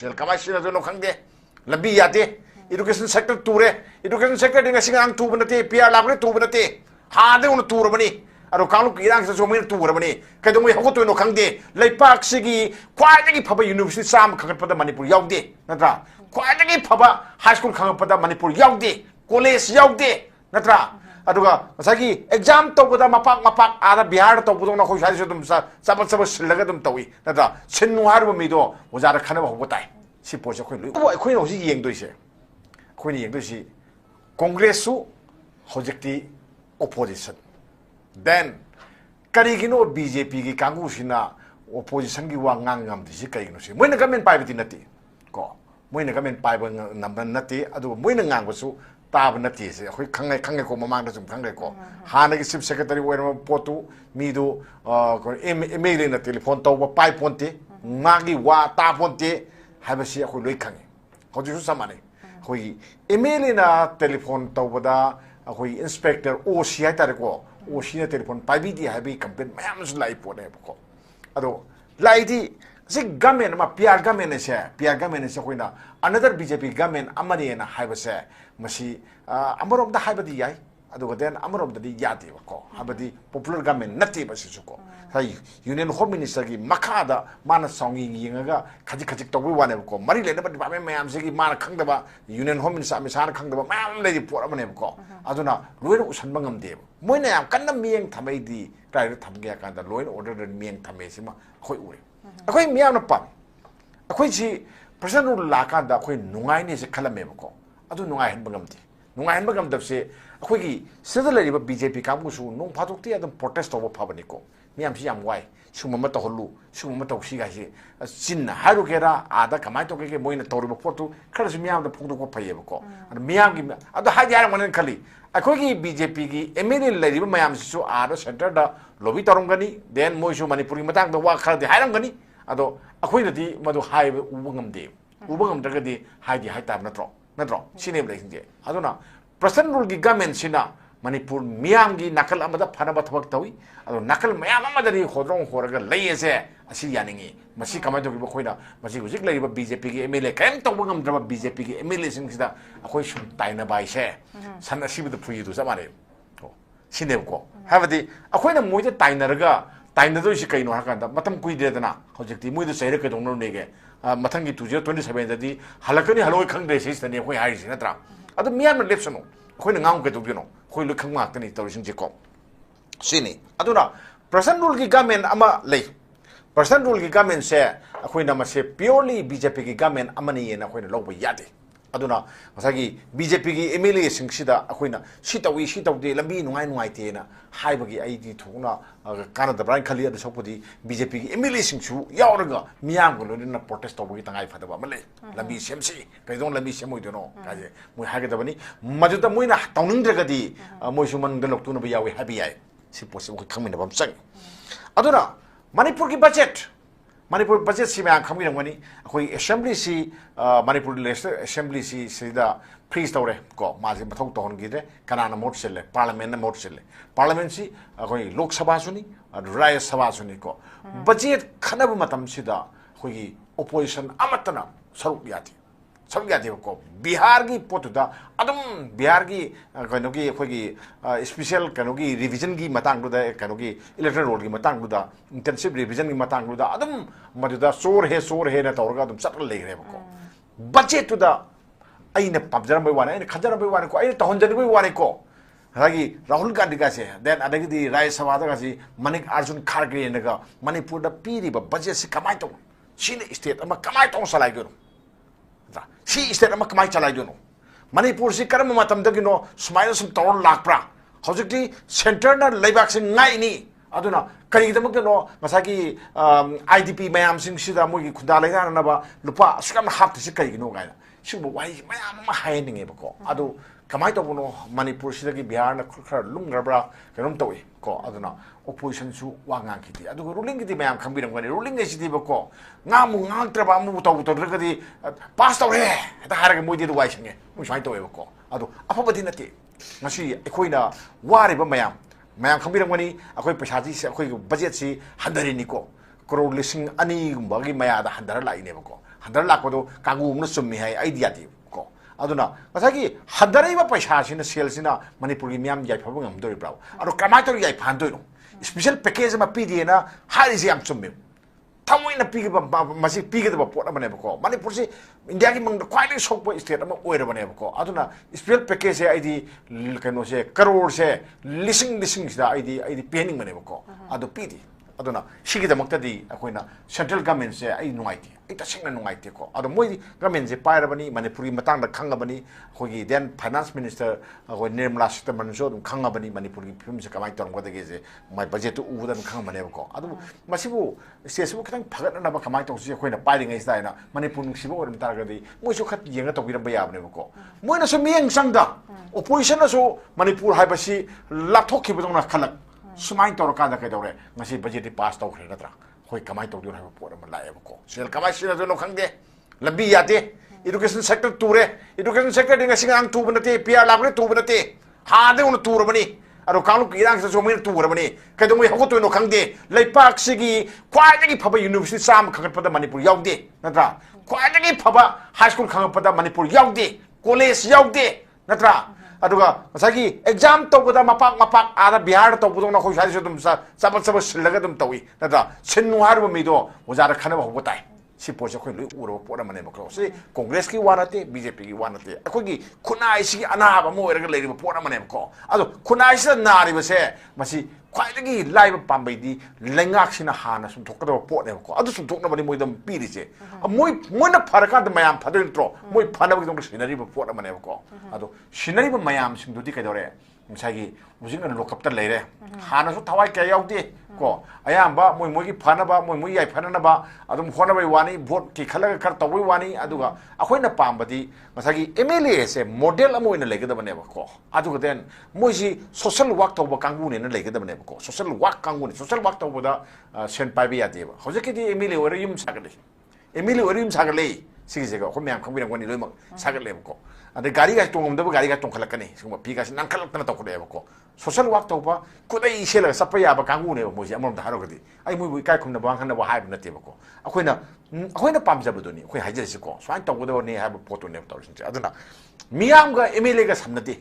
कमाई सिनो खंगे लंबी यादे एजुकेशन सेक्टर टूरे एजुकेशन सेक्टर दिंग सिंगांग टूब नते पीआर लाबने टूब नते हादे उन टूरबनी अरो कांगलु इरांग से जोमिन टूरबनी कदोंगे हगोतोनो खंगे लेपाक सिगी ख्वाइदगी फबा यूनिवर्सिटी साम खंगपदा मणिपुर यावदे नत्रा ख्वाइदगी फबा हाई स्कूल खंगपदा मणिपुर यावदे कॉलेज यावदे नत्रा अदुगा मसागी एग्जाम तौबदा मपाक मपाक आदा बिहार तौबदोना खोइ साइसो दुम सबत सबत सिलगा दुम तौई नत्रा सिन्नु हारबो मिदो ओजारा खनबा होबताई सी पोसे खोइ लुइ अखोइ होजि येंदोइसे खोइ येंदोइसि कांग्रेससु होजिक्ति ओपोजिशन देन करिगिनो बीजेपी की कांगुसिना ओपोजिशन की वा ngang दिसि करिगिनोसि मोइना गवर्नमेंट पाइबति नति को मोइना गवर्नमेंट पाइब नंबर नति अदु मोइना ngangbसु ताब नति से अखोइ खंगे को ममांग द जुम खंगे को हाना की चीफ सेक्रेटरी ओइरम पोतु मीदु एमएलए न टेलीफोन तौबा पाइ पोन्ते मागी वा ता पोन्ते हाबसि अखोइ लोइ खंगे होजिसु समाने अखोइ एमएलए ना टेलीफोन तौबदा अखोइ इंस्पेक्टर ओसी हाइ तारे को ओसी ना टेलीफोन पाइबिदि हाबि कंप्लेन मयामसु लाई पोने को अदो लाइदि से गवर्नमेंट मा पीआर गवर्नमेंट से कोइना अनदर बीजेपी गवर्नमेंट अमने ना हाइबसे मसी अमरोम दा हाइबदि याई अदुगा देन अमरोम दि यादे को हाबदि पॉपुलर गवर्नमेंट नति बसिसु को हाई यूनियन होम मिनिस्टर की मखादा माना सोंगी यिंगा खजि खजि तोबु वाने को मरि लेना बदि बामे मयाम से की माना खंगदबा यूनियन होम मिनिस्टर अमिसान खंगदबा मयाम लेदि पोर अमने को अदुना लोइन उसन बंगम दे मोइना याम कन्ना मियंग थमैदि टाइर थमगे कांदा लोइन ऑर्डर मियंग थमे सिमा खोइ उरे अखोइ मियाम न पाम अखोइ जी पर्सन रूल लाकांदा अखोइ नुंगाइने से खलमेबको अदु नुंगाइ हन बंगम दि नुंगाइ हन बंगम दबसे अखोइगी सिदा लरिबा बीजेपी कांगुसु नुंग फाथोक्ति अदम प्रोटेस्ट तोबो फाबनिको मियाम सि याम वाइ सुमम तहल्लु सुमम तौसी गाइसे चिन्ना हारुकेरा आदा कमाइ तोके मोइना तौरिबो पोतु खरसु मियाम द फोंदोको फैयेबको अदु मियाम की अदु हाइ यार मन खली अखोइगी बीजेपी की एमएलए लरिबा मियाम सिसु आदा सेंटर दा लॉबी तौरमगनी देन मोइसु मणिपुरी मतंग द वा खरदि हाइरमगनी अदो अखोइनदि मदु हाइब उबंगमदे उबंगमद्रगदि हाइदि हाइताब नत्रो सिनेब लेसिंजे अदुना प्रसन रूल की गवर्नमेंट सिना मणिपुर मियाम की नकल अमदा फनबा थबक तवी अदो नकल मयाम अमदरि खोद्रों खोरगा लैयेसे असि यानिंगी मसी कमाइ तोबि बखोइना मसी हुजिक लैबा बीजेपी की एमएलए कैम तौबंगमद्रबा बीजेपी की एमएलए सिंगसिदा अखोइ सुम ताइना बाइसे सन असिबद फुइदु समारे को सिनेब को हाबदि अखोइना मोइदे ताइनरगा ताइनदोइसि कैनो हाकांदा मतम कुइदेदना होजिकति मोइदे सैरे कैदोंनो नेगे मथंगी 2027 ददी हलकनी हलोय खंगदे सिसतनी अखोइ हाइसि नत्रा अदु मियाम लेप्सनो अखोइना ngang कैदोगिनो अखोइ लु खंग माक्तनी तौरिसिंजे को सिनी अदुना पर्सन रूल की गवर्नमेंट अमा लै पर्सन रूल की गवर्नमेंट से अखोइना मसे प्योरली बीजेपी की गवर्नमेंट अमनी येना अखोइना लौबा यादे अदुना मसागी बीजेपी की एमएलए सिंगसिदा अखोइना सितौई सितौदे लंबी नुंगाइ नुंगाइतेना हाइबगी आइदि थोना कानदा ब्राइन खली अदु सपोदि बीजेपी की एमएलए सिंगसु यावरगा मियाम को लोनिना प्रोटेस्ट तौबगी तंगाइ फदबा मले लंबी सेमसी कैदों लंबी सेमोइदनो काजे मोइ हागदबनी मजुदा मोइना तौनिंद्रगदि मोइसु मनद लोक्तुनबा यावे हाबि याय सि पॉसिबल खमिनबम चंग अदुना मणिपुर की मणिपुर बजेट से मैं खमीरमगनी अखोई असेंबली सी मणिपुर लेजिस्लेटिव असेंबली सी सिदा फ्रीज तौरे को माजे मथौ तोहनगिदे कनाना मोट सेले पार्लियामेंट मोट सेले पार्लियामेंट सी अखोई लोकसभा सुनी राज्य सभा सुनी को बजेट खनब मतम सिदा अखोई ओपोजिशन अमतना सरुक यादे को बिहार की पोतुदा अदम बिहार की कनो की अखोई स्पेशल कनो की रिवीजन की मतंगुदा कनो की इलेक्टोरल रोल की मतंगुदा इंटेंसिव रिवीजन की मतंगुदा अदम मदुदा सोर है ना तौरगा अदम चटल लेग्रे को बजेट तुदा अइने पबजरम वाने अइने खजरम वाने को अइने तहनजन वाने को हागी राहुल गांधी का से देन अदगी राज्यसभा दा सी मनिक अर्जुन खारगे नगा मणिपुर दा पीरिबा बजेट से कमाई तो सिने स्टेट अमा कमाई तो सलाइगो सी स्टेट अमा कमाई चलाइदोनो मणिपुर से करम मतमदगिनो सुमाइना सम तौर लाक्प्रा हौजिकति सेंटर ना लेबाक से नाइनी अदुना करिगदमकनो मसाकी आईडीपी मयाम सिंग सिदा मोगी खुदा लेगानबा लुपा सुकम हाप्ति से करिगनो गाइना सिबो वाइ मयाम हाइनिंगे बको अदु कमाई तोबनो मणिपुर सिदगी बिहार ना खर लुंगरब्रा कनम तोय को अदुना ओपोजिशन सु वांगा खिति अदु रूलिंग गिति मयाम खंबिरमगनि रूलिंग एसिदि बको ngamu ngangtraba amu tawrgadi pass tawre ta haraga moidi du waisinge musai tawebo ko adu afabadi nati ngasi ekhoi wariba mayam khambirangani akhoi paisa ji akhoi budget si handari ni ko crore lising ani gumbagi maya da handara lai ne ko 한달 라고도 강구는 좀 해. 아이디어디 고. 아도나 마사기 한달이바 पैसासिना सेल्ससिना मणिपुरगी मियाम याइ फबंग हमदोरिब्राव आरो कमाइतो याइ फानदोइनो special package मा पीदिएना हारिसे याम चुम्मे थामोइना पीगबा मासी पीगदबा pot अमनेबको मणिपुरसि India की मंग quite सोकबो state अमा ओइरबनेबको आदुना special package से आइदी कनो से करोड़ से लिसिंग सिदा आइदी पेनिंग मनेबको आदो Pidi aduna sigidamagtadi akoina central government se ai nuaiti ita singna nuaiti ko ado moi government je pairabani manipuri matang da khangabani khogi then finance minister ko nirmala sitaman so dum khangabani manipuri film se kamai torong ko dege je mai budget u udan khangabane ko ado masibu sesu khang phagat na ba kamai tong se akoina pairing ai sta na manipur nu sibo orim targadi moi so khat yenga to biram ba yabne ko moi na so mieng sangda opposition na so manipur haibasi lapthok khibodong na khalak सुमाइन तौर का कदौरे budget pass तौर नत्र हई कमाई तौर pot लाएबको cell कमाई सिनो खंगे लंबी यादे एजुकेशन सेक्टर टूरे एजुकेशन सेक्टर टूब नते पीआर लाबने टूब नते हादे उन टूरबनी अरो कानु इरांग से मोइन टूरबनी कदों हगोतोनो खंगे लेपाक सिगी क्वाइदगी फबा यूनिवर्सिटी साम खंगपदा मणिपुर यावदे नत्रा क्वाइदगी फबा हाई स्कूल खंगपदा मणिपुर यावदे कॉलेज यावदे नत्रा aduga masagi exam tawda mapak ada bihar tawbudong na khoi sai dum sabal silaga dum tawi nada sinnu harba mido ojara khana ba hotai si poje khoi lui uro pora mane bakro si congress ki wanate bjp ki wanate akogi khunai si ana ba mo erga leiri pora mane ko ado khunai si nari ba se masi khwaidagi live pambai di lengak sina hana sum thokda pot ne ko adu sum thokna bani moi dam piri se moi na faraka da mayam phadin tro moi phana ba dong sinari ba pot mane ko ado sinari ba mayam sing dudi ka dore misagi mujing an lokap ta leire hana su thawai ka yaudi ko ayamba moi gi phana ba moi yai phana na ba adum khona bai wani vote ki khalaga kar tawai wani aduga akoina pambadi masagi mla se model amoina legada bane ba ko aduga den moi si social work tawba kangu ne na legada bane ko social work kangu ne social work tawba da sen pai bi ade ba hojeki di mla ore yum sagale mla ore yum sagale sigisega ko myam khambira ngoni loima sagale ko ade gari ga tongomdaba gari ga tongkhalakani singma piga sin nangkhalakna tokde ko social work tawba kudai sela sapaya ba kangu ne mo ji amom da harogadi ai moi kai khumna ba khana ba haib na te ko akoina pamjabadoni khoi hajerisi ko swain tawda ne hab photo ne tawsin aduna miyam ga mla ga samnati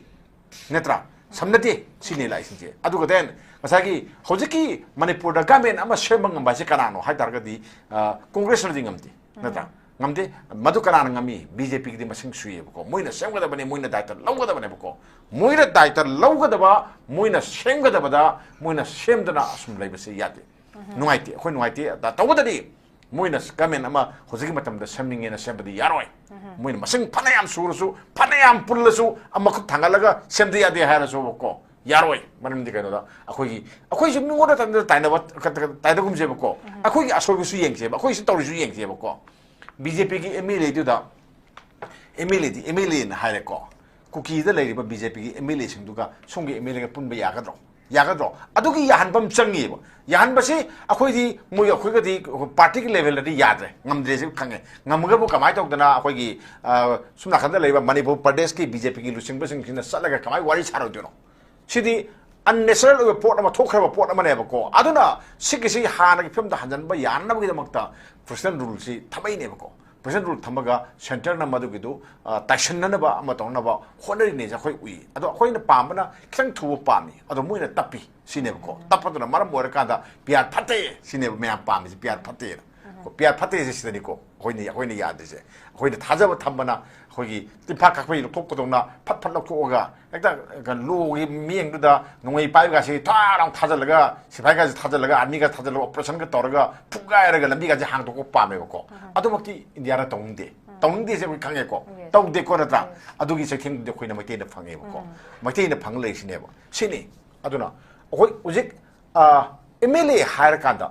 netra samnati sini lai sin aduga den masagi hojiki manipur da gamen ama shemang ba se kanano haitargadi congress na dingamti netra ngamde madu kanana ngami bjp ki masing suye ko moina semgada bane moina daita lawgada bane ko moina daita lawgada ba moina semgada bada moina semdana asum laibase yate nuaite khoi nuaite da tawdadi moina kamen ama hojigi matam da semningena sembadi yaroi moina masing phanayam surusu phanayam pullasu ama khu thangalaga semdi yade harasu ko yaroi manamdi kaino da akhoi jim ngoda tan taina ba taida gumje ko akhoi asoi su yengje ba akhoi su tawri su yengje ko BJP की MLA दुदा MLA न हारे को cookie the Larry BJP की MLA सिंग दुगा सोंगे MLA के पुनबे यागद्रो अदुगी याहनबम चंगी बो याहनबसे अखोई दी मोय अखोई गदी पार्टी के लेवल दी याद है ngमद्रे से खंगे ngमगे बो कमाई तोदना अखोई की सुमना खंदा लेबा मणिपुर प्रदेश की BJP की लुसिंग बसिंग सिना सलगा कमाई वारी छारो दिनो सिदी unnecessary report ama thokhraba report ama neba ko aduna sikisi hana ki film da hanjan ba yanna ba gidamakta president rule si thamai neba ko president rule thamaga center na madu gidu taishan na ba ama tong na ba honari ne ja khoi ui ado khoi na pamna khang thu pami ado muina tapi sineba ko tapaduna maram mora kada piar phate sineba me pami piar phate ko piar phate se sidani ko khoi ni yad se khoi na thajaba thambana khogi tipa kakpai thokkodona phat phat lokkoga ekta kan logi mieng duda ngai pai ga si tarang thajalaga sipai ga thajalaga ani ga thajalaga operation ga torga phuga eraga lambi ga hang to ko pame ko adumakti india ra tongde se khange ko tongde ko ra adugi sekhing de khoina mai te na phange ko mai te na phang le sine ba sini aduna hoi ujik mla hire ka da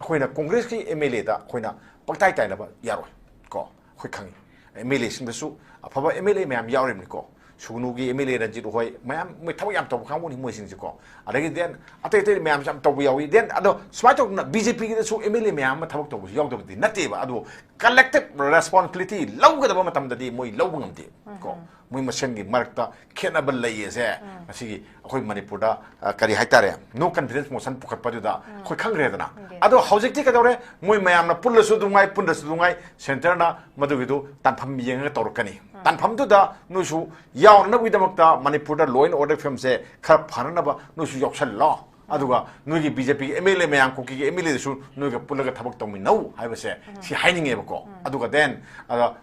khoina congress ki mla da khoina paktai tai na ba yaro ko khoi khangi MLA sing su afaba MLA ma'am यावरेम को Sugunugi Emily Ranjit Hoy, ma'am, we tell you I'm talking how many motions you call. I then I tell you, ma'am, I'm talking then I don't smart of BJP so Emily ma'am, talk to young of the native, I do collective responsibility, longer the moment that they muy low on the go. We must send the Marta, cannibal layers there. I see a quick Manipura, Kari Haitare, no confidence motion Pukapaduda, quick hungry. I don't how they take it away, muy ma'am, Pulasudumai, Pundasudumai, Centerna, Maduvidu, Tampam Yang Torcani. Tan Pamduda, Nusu, Yaw, no with the Makta, Manipura, law and order from say, Karpanaba, Nusu Yokshan law. Aduga, Nugi BJP, Emily Mayan cookie, Emily Su, Nuga Pulaga Tabaktomi, no, I was say, she hiding Evoco. Aduga then,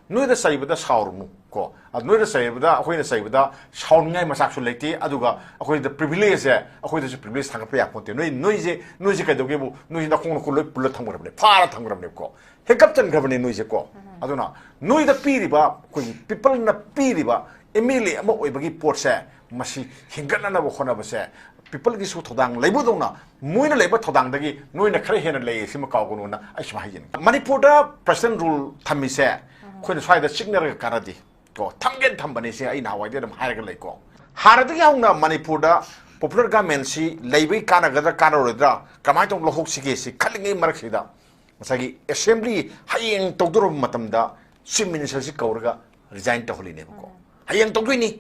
no the say with the Sauru. No the say with that, when the say with that, Shawnai Massachusetts, Aduga, according to the privilege, according to the privilege Tangapia Ponte, noisy, noisy Kadogibu, noisy the Honokulu, Pulatangamble, Paratangamble. He captain governing noisy call. Aduna, no the Piriba, people in the Piriba, Emily, Amobagi Porse, Masi, Hingana Honabase. People is to dang Labudona, Muina labor to dang dagi, no in a Korean lay, Simakagununa, Ashmahin. Manipura, President rule Tamise, when try the signal Karadi, go Tangan Tambanese in our idea of Haragaleko. Haradiana Manipura, popular government, Labi Kanagada Kanarodra, Kamaton Lohoxiki, cutting in Marxida. Masagi assembly hayang togduro matamda swim minister si Kauraga resign to holy name ko. Hayang togdini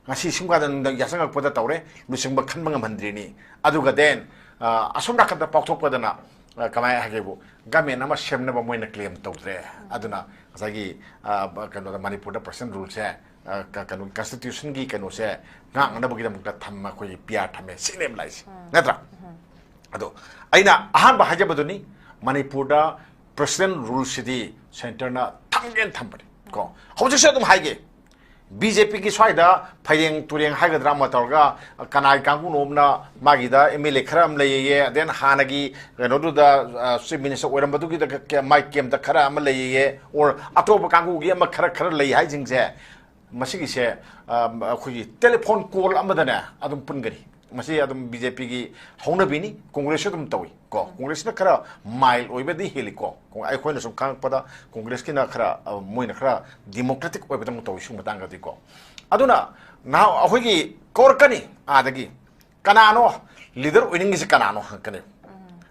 ngasi simgadan yasangak pada tawre lusing bakhan mga mandri ni aduga den asum rakata paktok pada na kamay hagebu game nama shem na ba moy na claim tawre aduna masagi kano Manipur percent rules se kano constitution gi kano se ngang na bagi damuk thamma ko pia thame sinem lais natra ado aina ahan ba hajabaduni Manipura President Rule City Center na Tangen Tambari. Go. How to say them high? BJP Kiswida, Paying Turing Haga Drama Torga, Kanai Kangunumna, Magida, Emile Kram Lay, then Hanagi, Renoduda, Swiss Minister, or Maduki, the Mike Kim, the Karam Lay, or Atoba Kangu, Yamakara Lay Hiding there. Masiki say, telephone call Amadana, Adam Pungari. Masih adum BJP ki hona bini Congress adum tawi ko Congress na khara mile oibedi heliko ko ai khoina sum khang pada Congress ki na khara moina khara democratic oibedam tawi sum matanga di ko aduna now ahoi ki korkani adagi kanano leader winning is kanano hankane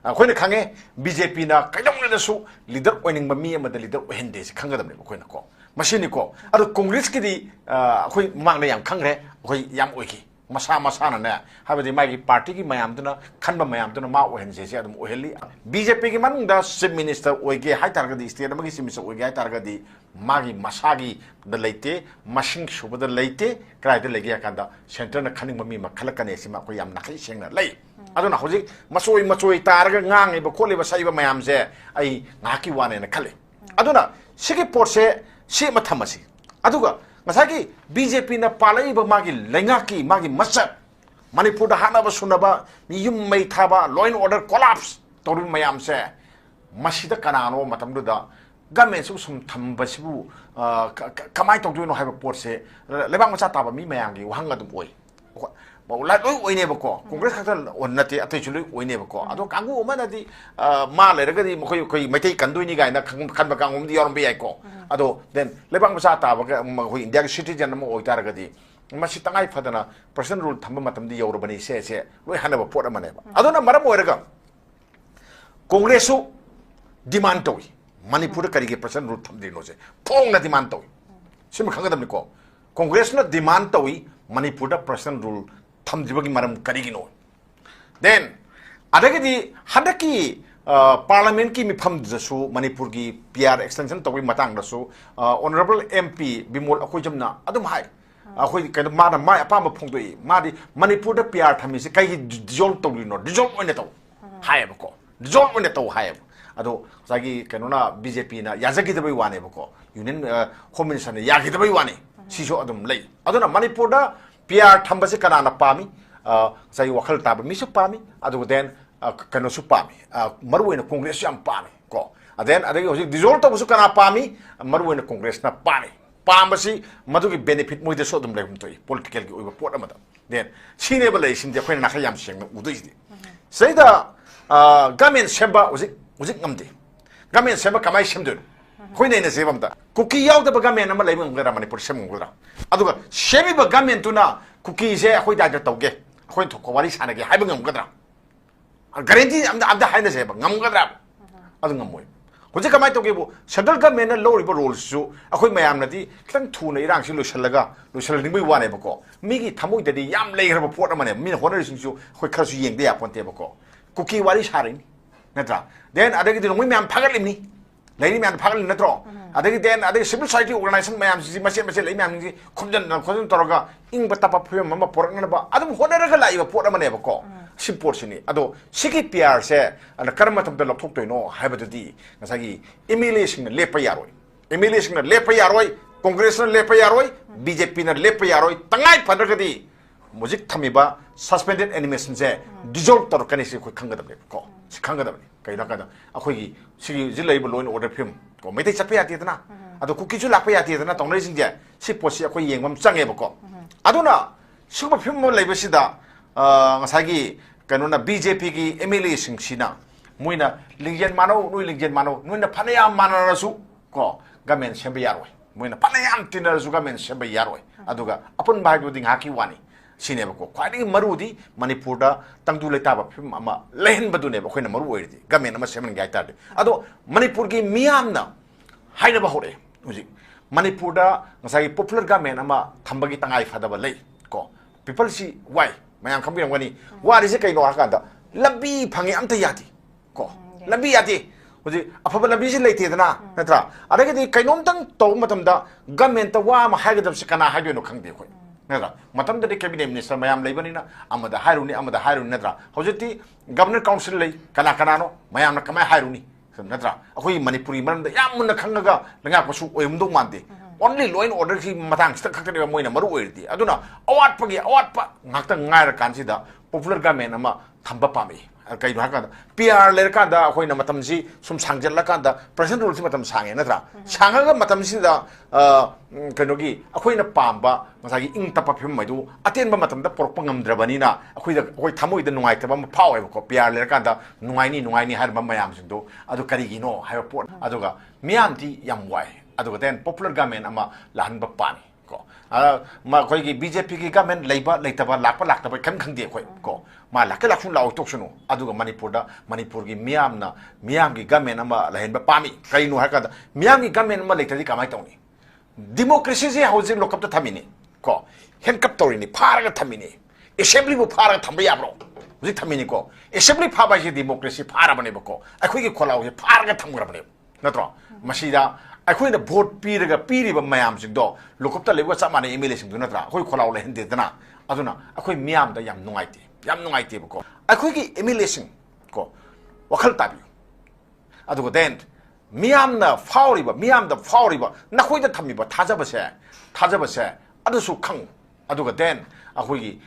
khoina khange BJP na kaidong na su leader winning ba mi amada leader ohende si khangadam ne khoina ko machine ko adu Congress ki di khoi mangna yam khangre khoi yam oiki Masa na habadi magi party ki mayam tuna khanba mayam tuna ma ohen je adum oheli BJP ki manungda chief minister oige hai targadi state magi chief minister oige hai targadi magi masagi da leite mashing shuba da leite krai da legi kanda center na khaning mami makhalakane sima ko yam nakai sengna lei aduna hoji masoi targa ngang iba khole ba sai ba mayam je ai ngaki wane na khale aduna sigi porse si mathamasi aduga Masaki BJP na palai ba magi lengaki magi masak Manipur da hana ba sunaba yum mai thaba law and order collapse torun mayam se masida kanano matamdu da government su sum thambasibu kamai tongdu no haiba port se lebang macha taba mi mayangi wahanga dum oi la loi oine ba ko Congress khata onnati atei chului oine ba ko ado kangu omanadi ma le ragadi mkhoi khoi maitai kandui ni gaina khan ba kangum di yorom bi ai ko ado then lebang macha taba ga khoi India citizen mo oi taragadi masi tangai phadana person rule thamba matam di yorobani se loi hanaba port amane ba ado na maram oiraga Congress su demand toi Manipur kari ge person rule thamdi no se phong na demand toi sim khangadam ni ko Congress na demand toi Manipur da person rule Tamjibagi maram karigino. Then, adagadi hadaki parliament ki mifam dasu Manipur ki PR extension tawi matang dasu honorable MP Bimol akoi jamna adum hai akoi kind mana mai apama phongdoi madi Manipur da PR thami se kai dissolve tawli no dissolve one taw hai ba ko dissolve one taw hai ado sagi kanona BJP na yazagi da bai wane ba ko union home minister na yagi da bai wane siso adum lei aduna Manipur da PR thambase kanana pami sai wakhal tab mi su pami adu den kano su pami marwena Congress yam pami ko then adagi hoji dissolve to su kana pami marwena Congress na pami pambasi madugi benefit moide so dum legum toy political gi oiba pot amada then sine balai sim de khoina na khayam seng udoi di sai da government semba uzik ngamde government semba kamai semdun ꯑꯩꯈꯣꯏꯅ ꯑꯩꯅ ꯁꯦꯝꯕ ꯑꯝꯇ ꯀꯨꯀꯤ ꯌꯥꯎꯗꯕ government ꯑꯃ ꯂꯩꯕ ꯉꯝꯒꯗ꯭ꯔꯥ ꯃꯅꯤꯄꯨꯔ ꯁꯦꯝꯕ ꯉꯝꯒꯗ꯭ꯔꯥ ꯑꯗꯨꯒ ꯁꯦꯝꯃꯤꯕ ꯒꯃꯦꯟꯇꯨꯅ ꯀꯨꯀꯤꯁꯦ ꯑꯩꯈꯣꯏ ꯗꯥꯏꯇ ꯇꯧꯒꯦ ꯑꯩꯈꯣꯏꯅ ꯊꯣꯛꯄ ꯋꯥꯔꯤ ꯁꯥꯟꯅꯒꯦ ꯍꯥꯏꯕ ꯉꯝꯒꯗ꯭ꯔꯥ ꯒꯥꯔꯦꯟꯇꯤ ꯑꯝꯇ ꯍꯥꯏꯅꯁꯦꯕ ꯉꯝꯒꯗ꯭ꯔꯥ ꯑꯗꯨ ꯉꯝꯃꯣꯏ ꯍꯧꯖꯤꯛ ꯀꯃꯥꯏꯅ ꯇꯧꯒꯦꯕꯨ ꯁꯦꯟꯇ꯭ꯔꯦꯜ ꯒꯃꯦꯟꯅ ꯂꯧꯔꯤꯕ ꯔꯣꯜꯁꯤꯁꯨ ꯑꯩꯈꯣꯏ ꯃꯌꯥꯝꯅꯗꯤ ꯈꯤꯇꯪ ꯊꯨꯅ ꯏꯔꯥꯡꯁꯤ ꯂꯣꯏꯁꯤꯜꯍꯟꯅꯤꯡꯕꯒꯤ ꯋꯥꯅꯦꯕꯀꯣ ꯃꯤꯒꯤ ꯊꯃꯣꯏꯗꯗꯤ ꯌꯥꯝ ꯂꯩꯈ꯭ꯔꯕ ꯄꯣꯠ ꯑꯃꯅꯦ ꯃꯤꯅ ꯍꯣꯠꯅꯔꯤꯁꯤꯡꯁꯨ ꯑꯩꯈꯣꯏ ꯈꯔꯁꯨ ꯌꯦꯡꯗ ꯌꯥꯄꯣꯟꯇꯦꯕꯀꯣ ꯀꯨꯀꯤ ꯋꯥꯔꯤ ꯁꯥꯔꯤꯅꯤ ꯅꯠꯇ꯭ꯔꯥ ꯗꯦꯟ ꯑꯗꯒꯤꯗꯤ ꯅꯣꯡꯃꯩ ꯃꯌꯥꯝ ꯐꯥꯒꯠꯂꯤꯕꯅꯤ ꯂꯩꯔꯤ ꯃꯌꯥꯝ ꯐꯥꯒꯠꯂꯤ ꯅꯠꯇ꯭ꯔꯣ ꯑꯗꯒꯤ ꯗꯦꯟ ꯑꯗꯒꯤ ꯁꯤꯚꯤꯜ ꯁꯣꯁꯥꯏꯇꯤ ꯑꯣꯔꯒꯅꯥꯏꯖꯦꯁꯟ ꯃꯌꯥꯝꯁꯤꯡꯁꯤ ꯃꯆꯦꯠ ꯂꯩ ꯃꯌꯥꯝꯁꯤꯡꯁꯤ ꯈꯣꯝꯖꯤꯟ ꯇꯧꯔꯒ ꯏꯪꯕ ꯇꯞꯄ ꯐꯤꯕꯝ ꯑꯃ ꯄꯣꯔꯛꯅꯅꯕ ꯑꯗꯨꯝ ꯍꯣꯠꯅꯔꯒ ꯂꯥꯛꯏꯕ ꯄꯣꯠ ꯑꯃꯅꯦꯕꯀꯣ ꯁꯤ ꯄꯣꯠꯁꯤꯅꯤ ꯑꯗꯣ ꯁꯤꯒꯤ ꯄꯤ ꯑꯥꯔꯁꯦ ꯀꯔꯝꯕ ꯃꯇꯝꯗ ꯂꯧꯊꯣꯛꯇꯣꯏꯅꯣ ꯍꯥꯏꯕꯗꯨꯗꯤ ꯉꯁꯥꯏꯒꯤ ꯑꯦꯝ ꯑꯦꯜ ꯑꯦꯁꯤꯡꯅ ꯂꯦꯞꯄ ꯌꯥꯔꯣꯏ ꯑꯦꯝ ꯑꯦꯜ ꯑꯦꯁꯤꯡꯅ ꯂꯦꯞꯄ ꯌꯥꯔꯣꯏ ꯀꯣꯡꯒ꯭ꯔꯦꯁꯅ ꯂꯦꯞꯄ ꯌꯥꯔꯣꯏ ꯕꯤ ꯖꯦ ꯄꯤꯅ ꯂꯦꯞꯄ ꯌꯥꯔꯣꯏ ꯇꯉꯥꯏ ꯐꯗ꯭ꯔꯒꯗꯤ ꯍꯧꯖꯤꯛ ꯊꯝꯃꯤꯕ ꯁꯁꯄꯦꯟꯗꯦꯗ ꯑꯦꯅꯤꯃꯦꯁꯟꯁꯦ ꯗꯤꯖꯣꯜꯕ ꯇꯧꯔꯛꯀꯅꯤ ꯁꯤ ꯑꯩꯈꯣꯏ ꯈꯪꯒꯗꯕꯅꯦꯕꯀꯣ ꯁꯤ ꯈꯪꯒꯗꯕꯅꯤ ꯀꯩꯒꯤꯅꯣ ꯍꯥꯏꯕꯗ ꯑꯩꯈꯣꯏꯒꯤ ꯁꯤꯒꯤ ꯍꯧꯖꯤꯛ ꯂꯩꯔꯤꯕ ꯂꯣ ꯑꯦꯟ ꯑꯣꯔꯗꯔ ꯐꯤꯕꯝ ꯀꯣ ꯃꯩꯇꯩ ꯆꯠꯄ ꯌꯥꯗꯦꯗꯅ ꯑꯗꯣ ꯀꯨꯀꯤꯁꯨ ꯂꯥꯛꯄ ꯌꯥꯗꯦꯗꯅ ꯇꯧꯅꯔꯤꯁꯤꯡꯁꯦ ꯁꯤ ꯄꯣꯠꯁꯤ ꯑꯩꯈꯣꯏ ꯌꯦꯡꯕ ꯑꯃ ꯆꯪꯉꯦꯕꯀꯣ ꯑꯗꯨꯅ ꯁꯤꯒꯨꯝꯕ ꯐꯤꯕꯝ ꯑꯃ ꯂꯩꯕꯁꯤꯗ ꯉꯁꯥꯏꯒꯤ ꯀꯩꯅꯣꯅ ꯕꯤ ꯖꯦ ꯄꯤꯒꯤ ꯑꯦꯝ ꯑꯦꯜ ꯑꯦꯁꯤꯡꯁꯤꯅ ꯃꯣꯏꯅ ꯂꯤꯡꯖꯦꯜ ꯃꯥꯟꯅꯧ ꯅꯣꯏ ꯂꯤꯡꯖꯦꯜ ꯃꯥꯟꯅꯧ ꯅꯣꯏꯅ ꯐꯅꯌꯥꯝ ꯃꯥꯟꯅꯔꯁꯨ ꯀꯣ ꯒꯃꯦꯟ ꯁꯦꯝꯕ ꯌꯥꯔꯣꯏ ꯃꯣꯏꯅ ꯐꯅꯌꯥꯝ ꯇꯤꯟꯅꯔꯁꯨ ꯒꯃꯦꯟ ꯁꯦꯝꯕ ꯌꯥꯔꯣꯏ ꯑꯗꯨꯒ ꯑꯄꯨꯟꯕ ꯍꯥꯏꯕꯗꯨꯗꯤ ꯉꯥꯏꯍꯥꯛꯀꯤ ꯋꯥꯅꯤ ꯁꯤꯅꯦꯕꯀꯣ ꯈ꯭ꯋꯥꯏꯗꯒꯤ ꯃꯔꯨꯗꯤ ꯃꯅꯤꯄꯨꯔꯗ ꯇꯪꯗꯨ ꯂꯩꯇꯥꯕ ꯐꯤꯕꯝ ꯑꯃ ꯂꯩꯍꯟꯕꯗꯨꯅꯦꯕ ꯑꯩꯈꯣꯏꯅ ꯃꯔꯨ ꯑꯣꯏꯔꯤꯗꯤ ꯒꯃꯦꯟ ꯑꯃ ꯁꯦꯝꯍꯟꯒꯦ ꯍꯥꯏꯇꯥꯔꯗꯤ ꯑꯗꯣ ꯃꯅꯤꯄꯨꯔꯒꯤ ꯃꯤꯌꯥꯝꯅ ꯍꯥꯏꯅꯕ ꯍꯧꯔꯛꯑꯦ ꯍꯧꯖꯤꯛ ꯃꯅꯤꯄꯨꯔꯗ ꯉꯁꯥꯏꯒꯤ ꯄꯣꯄꯨꯂꯔ ꯒꯃꯦꯟ ꯑꯃ ꯊꯝꯕꯒꯤ ꯇꯉꯥꯏ ꯐꯗꯕ ꯂꯩ ꯀꯣ ꯄꯤꯄꯜꯁꯤ ꯋꯥꯏ ꯃꯌꯥꯝ ꯈꯪꯕꯤꯔꯝꯒꯅꯤ ꯋꯥꯔꯤꯁꯦ ꯀꯩꯅꯣ ꯍꯥꯏꯔꯀꯥꯟꯗ ꯂꯝꯕꯤ ꯐꯪꯉꯦ ꯑꯝꯇ ꯌꯥꯗꯦ ꯀꯣ ꯂꯝꯕꯤ ꯌꯥꯗꯦ ꯍꯧꯖꯤꯛ ꯑꯐꯕ ꯂꯝꯕꯤꯁꯤ ꯂꯩꯇꯦꯗꯅ ꯅꯠꯇ꯭ꯔꯥ ꯑꯗꯒꯤꯗꯤ ꯀꯩꯅꯣꯝꯇꯪ ꯇꯧꯕ ꯃꯇꯝꯗ ꯒꯃꯦꯟꯇ ꯋꯥ ꯑꯃ ꯍꯥꯏꯒꯗꯕꯁꯤ ꯀꯅꯥ ꯍꯥꯏꯗꯣꯏꯅꯣ ꯈꯪꯗꯦ ꯑꯩꯈꯣꯏ ꯅꯠꯇ꯭ꯔꯥ ꯃꯇꯝꯗꯗꯤ ꯀꯦꯕꯤꯅꯦꯠ ꯃꯤꯅꯤꯁꯇꯔ ꯃꯌꯥꯝ ꯂꯩꯕꯅꯤꯅ ꯑꯃꯗ ꯍꯥꯏꯔꯨꯅꯤ ꯅꯠꯇ꯭ꯔꯥ ꯍꯧꯖꯤꯛꯇꯤ ꯒꯕꯔꯅꯔ ꯀꯥꯎꯟꯁꯤꯜ ꯂꯩ ꯀꯅꯥꯅꯣ ꯃꯌꯥꯝꯅ ꯀꯃꯥꯏꯅ ꯍꯥꯏꯔꯨꯅꯤ ꯅꯠꯇ꯭ꯔꯥ ꯑꯩꯈꯣꯏꯒꯤ ꯃꯅꯤꯄꯨꯔꯤ ꯃꯔꯝꯗ ꯌꯥꯝ ꯃꯨꯟꯅ ꯈꯪꯉꯒ ꯂꯩꯉꯥꯛꯄꯁꯨ ꯑꯣꯏꯔꯝꯗꯧ ꯃꯥꯟꯗꯦ ꯑꯣꯟꯂꯤ ꯂꯣ ꯑꯦꯟ ꯑꯣꯔꯗꯔꯒꯤ ꯃꯇꯥꯡꯁꯤꯗ ꯈꯛꯇꯅꯦꯕ ꯃꯣꯏꯅ ꯃꯔꯨ ꯑꯣꯏꯔꯤꯗꯤ ꯑꯗꯨꯅ ꯑꯋꯥꯠꯄ ꯉꯥꯛꯇꯪ ꯉꯥꯏꯔꯀꯥꯟꯁꯤꯗ ꯄꯣꯄꯨꯂꯔ ꯒꯃꯦꯟ ꯑꯃ ꯊꯝꯕ ꯄꯥꯝꯃꯤ ꯀꯩꯅꯣ ꯍꯥꯏꯔꯀꯥꯟꯗ ꯄꯤ ꯑꯥꯔ ꯂꯩꯔꯀꯥꯟꯗ ꯑꯩꯈꯣꯏꯅ ꯃꯇꯝꯁꯤ ꯁꯨꯝ ꯁꯥꯡꯖꯜꯂꯀꯥꯟꯗ ꯄ꯭ꯔꯦꯁꯤꯗꯦꯟ ꯔꯨꯜꯁꯤ ꯃꯇꯝ ꯁꯥꯡꯉꯦ ꯅꯠꯇ꯭ꯔꯥ ꯁꯥꯡꯉꯒ ꯃꯇꯝꯁꯤꯗ ꯀꯩꯅꯣꯒꯤ ꯑꯩꯈꯣꯏꯅ ꯄꯥꯝꯕ ꯉꯁꯥꯏꯒꯤ ꯏꯪ ꯇꯞꯄ ꯐꯤꯕꯝ ꯑꯗꯨ ꯑꯇꯦꯟꯕ ꯃꯇꯝꯗ ꯄꯨꯔꯛꯄ ꯉꯝꯗ꯭ꯔꯕꯅꯤꯅ ꯑꯩꯈꯣꯏ ꯊꯃꯣꯏꯗ ꯅꯨꯡꯉꯥꯏꯇꯕ ꯑꯃ ꯐꯥꯎꯋꯦꯕꯀꯣ ꯄꯤ ꯑꯥꯔ ꯂꯩꯔꯀꯥꯟꯗ ꯅꯨꯡꯉꯥꯏꯅꯤ ꯍꯥꯏꯔꯤꯕ ꯃꯌꯥꯝꯁꯤꯡꯗꯣ ꯑꯗꯨ ꯀꯔꯤꯒꯤꯅꯣ ꯍꯥꯏꯕ ꯄꯣꯠ ꯑꯗꯨꯒ ꯃꯤꯌꯥꯝꯗꯤ ꯌꯥꯝ ꯋꯥꯏ ꯑꯗꯨꯒ ꯗꯦꯟ ꯄꯣꯄꯨꯂꯔ ꯒꯃꯦꯟ ꯑꯃ ꯂꯥꯛꯍꯟꯕ ꯄꯥꯝꯃꯤ ꯀꯣ ꯑꯩꯈꯣꯏꯒꯤ ꯕꯤ ꯖꯦ ꯄꯤꯒꯤ ꯒꯃꯦꯟ ꯂꯩꯕ ꯂꯩꯇꯕ ꯂꯥꯛꯇꯕ ꯀꯔꯤꯝ ꯈꯪꯗꯦ ꯑꯩꯈꯣꯏ ꯀꯣ ꯃꯥ ꯂꯥꯛꯁꯨ ꯂꯥꯛꯑꯣ ꯇꯣꯛꯁꯅꯨ ꯑꯗꯨꯒ ꯃꯅꯤꯄꯨꯔꯒꯤ ꯃꯤꯌꯥꯝꯒꯤ ꯒꯃꯦꯟ ꯑꯃ ꯂꯩꯍꯟꯕ ꯄꯥꯝꯃꯤ ꯀꯔꯤꯅꯣ ꯍꯥꯏꯔꯀꯥꯟꯗ ꯃꯤꯌꯥꯝꯒꯤ ꯒꯃꯦꯟ ꯑꯃ ꯂꯩꯇ꯭ꯔꯗꯤ ꯀꯃꯥꯏꯅ ꯇꯧꯅꯤ ꯗꯤꯃꯣꯀ꯭ꯔꯦꯁꯤꯁꯦ ꯍꯧꯖꯤꯛ ꯂꯣꯀꯞꯇ ꯊꯝꯃꯤꯅꯤ ꯀꯣ ꯍꯦꯟꯀꯞ ꯇꯧꯔꯤꯅꯤ ꯐꯥꯔꯒ ꯊꯝꯃꯤꯅꯤ ꯑꯦꯁꯦꯝꯕ꯭ꯂꯤꯕꯨ ꯐꯥꯔꯒ ꯊꯝꯕ ꯌꯥꯕ꯭ꯔꯣ ꯍꯧꯖꯤꯛ ꯊꯝꯃꯤꯅꯤꯀꯣ ꯑꯦꯁꯦꯝꯕ꯭ꯂꯤ ꯐꯥꯕ ꯍꯥꯏꯁꯦ ꯗꯤꯃꯣꯀ꯭ꯔꯦꯁꯤ ꯐꯥꯔꯕꯅꯦꯕꯀꯣ ꯑꯩꯈꯣꯏꯒꯤ ꯈꯣꯜꯂꯥꯎꯁꯦ ꯐꯥꯔꯒ ꯊꯝꯈ꯭ꯔꯕꯅꯦꯕ ꯅꯠꯇ꯭ꯔꯣ ꯃꯁꯤꯗ ꯑꯩꯈꯣꯏꯅ ꯚꯣꯠ ꯄꯤꯔꯤꯕ ꯃꯌꯥꯝꯁꯤꯡꯗꯣ ꯂꯣꯀꯞꯇ ꯂꯩꯕꯒ ꯆꯞ ꯃꯥꯟꯅꯩ ꯑꯦꯝ ꯑꯦꯜ ꯑꯦꯁꯤꯡꯗꯨ ꯅꯠꯇ꯭ꯔꯥ ꯑꯩꯈꯣꯏ ꯈꯣꯜꯂꯥꯎ ꯂꯩꯍꯟꯗꯦꯗꯅ ꯑꯗꯨꯅ ꯑꯩꯈꯣꯏ ꯃꯤꯌꯥꯝꯗ ꯌꯥꯝ ꯅꯨꯡꯉꯥꯏꯇꯦꯕꯀꯣ ꯑꯩꯈꯣꯏꯒꯤ ꯑꯦꯝ ꯑꯦꯜ ꯑꯦꯁꯤꯡ ꯀꯣ ꯋꯥꯈꯜ ꯇꯥꯕꯤꯌꯨ ꯑꯗꯨꯒ ꯗꯦꯟ ꯃꯤꯌꯥꯝꯗ ꯐꯥꯎꯔꯤꯕ ꯅꯈꯣꯏꯗ ꯊꯝꯃꯤꯕ ꯊꯥꯖꯕꯁꯦ ꯑꯗꯨꯁꯨ ꯈꯪꯉꯨ ꯑꯗꯨꯒ ꯗꯦꯟ ꯑꯩꯈꯣꯏꯒꯤ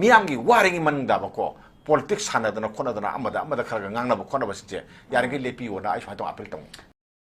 ꯃꯤꯌꯥꯝꯒꯤ ꯋꯥꯔꯤꯉꯩ ꯃꯅꯨꯡꯗꯕꯀꯣ ꯄꯣꯂꯤꯇꯤꯛꯁ ꯁꯥꯟꯅꯗꯅ ꯈꯣꯠꯅꯗꯅ ꯑꯃꯗ ꯈꯔ ꯉꯥꯡꯅꯕ ꯈꯣꯠꯅꯕꯁꯤꯡꯁꯦ ꯌꯥꯔꯤꯈꯩ ꯂꯦꯞꯄꯤꯌꯣꯅ ꯑꯩ ꯁꯨꯃꯥꯏꯅ ꯑꯄꯤꯜ ꯇꯧꯅꯤ